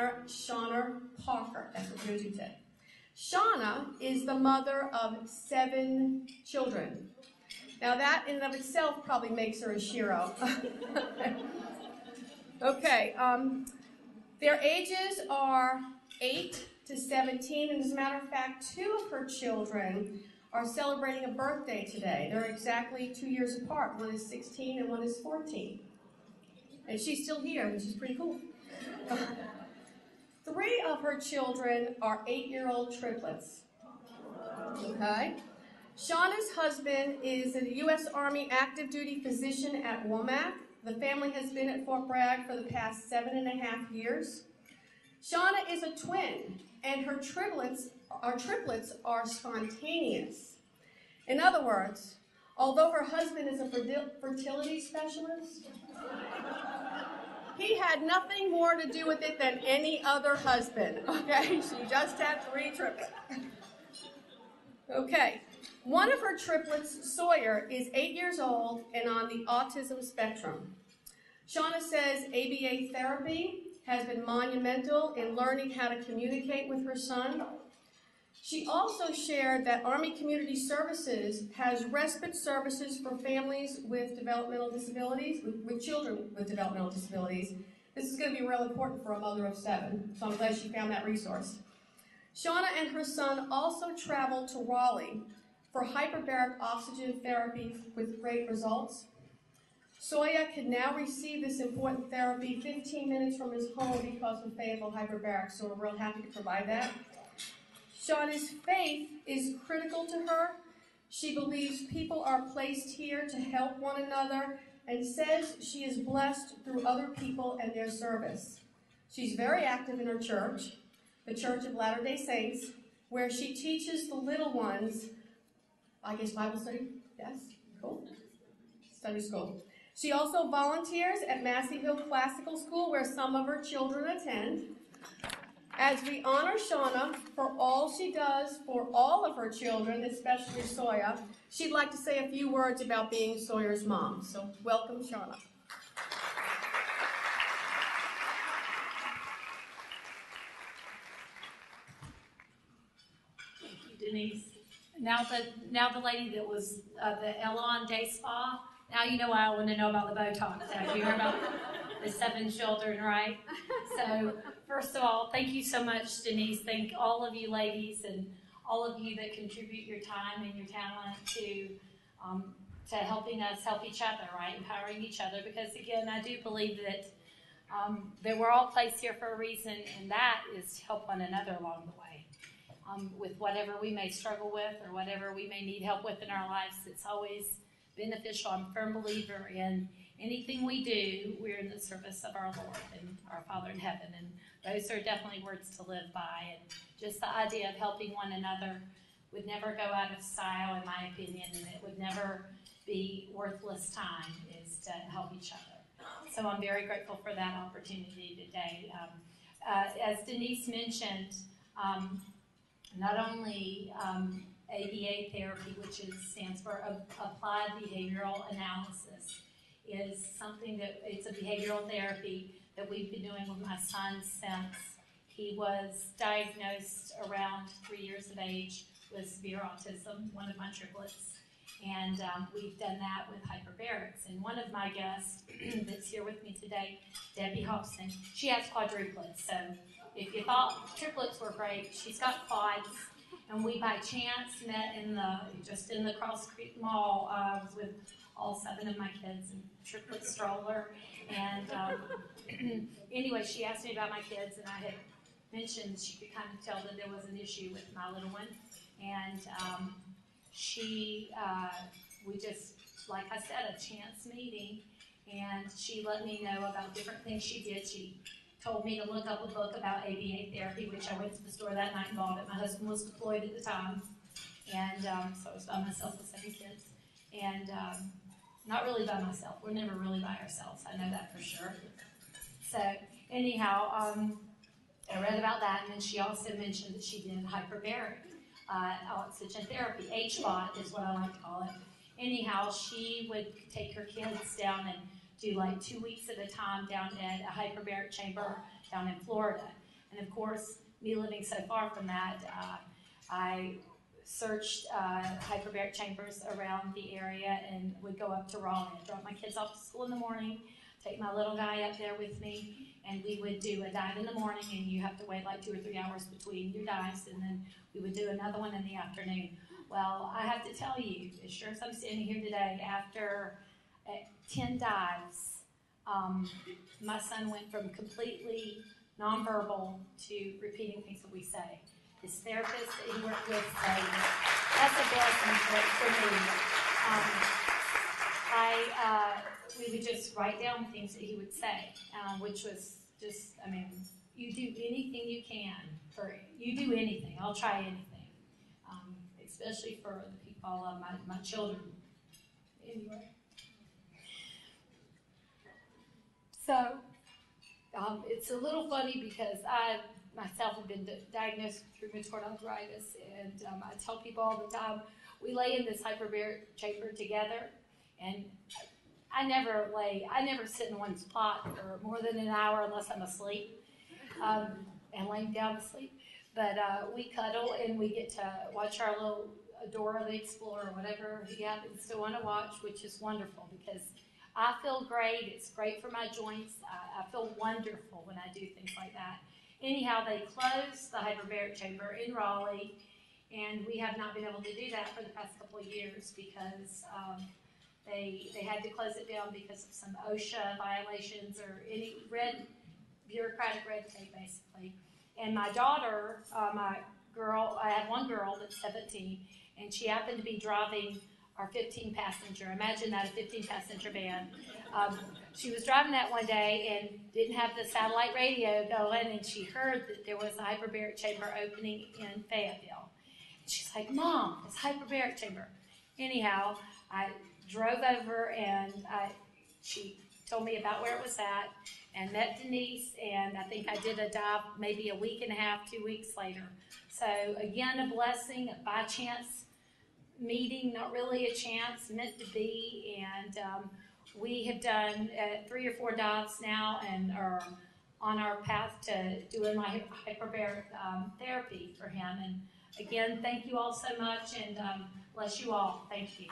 honor Shauna Parker. That's what we're going to do today. Shauna is the mother of 7 children. Now that in and of itself probably makes her a Shero. Okay, their ages are 8 to 17, and as a matter of fact, 2 of her children are celebrating a birthday today. They're exactly 2 years apart. One is 16 and one is 14. And she's still here, which is pretty cool. 3 of her children are 8-year-old triplets. Okay? Shauna's husband is a U.S. Army active duty physician at Womack. The family has been at Fort Bragg for the past 7.5 years. Shauna is a twin, and her triplets are spontaneous. In other words, although her husband is a fertility specialist, he had nothing more to do with it than any other husband, okay? She just had 3 triplets. Okay, one of her triplets, Sawyer, is 8 years old and on the autism spectrum. Shauna says ABA therapy has been monumental in learning how to communicate with her son. She also shared that Army Community Services has respite services for families with developmental disabilities, with children with developmental disabilities. This is going to be real important for a mother of 7, so I'm glad she found that resource. Shauna and her son also traveled to Raleigh for hyperbaric oxygen therapy with great results. Sawyer can now receive this important therapy 15 minutes from his home because of Fayetteville hyperbaric, so we're real happy to provide that. Shauna's faith is critical to her. She believes people are placed here to help one another and says she is blessed through other people and their service. She's very active in her church, the Church of Latter-day Saints, where she teaches the little ones, I guess Bible study? Yes? Cool. Sunday school. She also volunteers at Massey Hill Classical School, where some of her children attend. As we honor Shauna for all she does for all of her children, especially Sawyer, she'd like to say a few words about being Sawyer's mom. So welcome, Shauna. Thank you, Denise. Now the lady that was the Elon Day Spa, now you know why I want to know about the Botox. So you heard about the 7 children, right? So first of all, thank you so much, Denise. Thank all of you ladies and all of you that contribute your time and your talent to helping us help each other, right? Empowering each other. Because again, I do believe that we're all placed here for a reason, and that is to help one another along the way. With whatever we may struggle with or whatever we may need help with in our lives, it's always beneficial. I'm a firm believer in anything we do, we're in the service of our Lord and our Father in heaven. And those are definitely words to live by. And just the idea of helping one another would never go out of style, in my opinion, and it would never be worthless time, is to help each other. So I'm very grateful for that opportunity today. As Denise mentioned, not only ABA therapy, which stands for Applied Behavioral Analysis, is something that it's a behavioral therapy that we've been doing with my son since he was diagnosed around 3 years of age with severe autism, one of my triplets. And we've done that with hyperbarics. And one of my guests that's here with me today, Debbie Hobson, she has quadruplets. So if you thought triplets were great, she's got quads. And we by chance met in the Cross Creek Mall. I was with all 7 of my kids in triplet stroller. And anyway, she asked me about my kids, and I had mentioned she could kind of tell that there was an issue with my little one. And we just, like I said, a chance meeting, and she let me know about different things she did. She told me to look up a book about ABA therapy, which I went to the store that night and bought it. My husband was deployed at the time, and so I was by myself with 7 kids. And not really by myself. We're never really by ourselves. I know that for sure. So anyhow, I read about that, and then she also mentioned that she did hyperbaric oxygen therapy. HBOT is what I like to call it. Anyhow, she would take her kids down and do like 2 weeks at a time down at a hyperbaric chamber down in Florida. And of course, me living so far from that, I searched hyperbaric chambers around the area and would go up to Raleigh. I'd drop my kids off to school in the morning, take my little guy up there with me, and we would do a dive in the morning, and you have to wait like 2 or 3 hours between your dives, and then we would do another one in the afternoon. Well, I have to tell you, as sure as I'm standing here today, after 10 dives, my son went from completely nonverbal to repeating things that we say. His therapist that he worked with said, that's a blessing for me. We would just write down things that he would say, which was just, I mean, you do anything you can. You do anything. I'll try anything. Especially for the people I love, my children. Anyway. So, it's a little funny because I myself have been diagnosed with rheumatoid arthritis, and I tell people all the time, we lay in this hyperbaric chamber together, and I never sit in one spot for more than an hour unless I'm asleep, and laying down to sleep. But we cuddle, and we get to watch our little Dora the Explorer, whatever he happens to want to watch, which is wonderful because I feel great. It's great for my joints. I feel wonderful when I do things like that. Anyhow, they closed the hyperbaric chamber in Raleigh, and we have not been able to do that for the past couple of years because they had to close it down because of some OSHA violations or any bureaucratic red tape, basically. And my daughter, I have one girl that's 17, and she happened to be driving our 15-passenger. Imagine that, a 15-passenger van. She was driving that one day and didn't have the satellite radio going, and she heard that there was a hyperbaric chamber opening in Fayetteville. And she's like, Mom, it's a hyperbaric chamber. Anyhow, I drove over, and she told me about where it was at, and met Denise, and I think I did a dive maybe a week and a half, 2 weeks later. So again, a blessing, a by chance meeting, not really a chance, meant to be, and we have done 3 or 4 dives now and are on our path to doing my hyperbaric therapy for him. And again, thank you all so much, and bless you all. Thank you.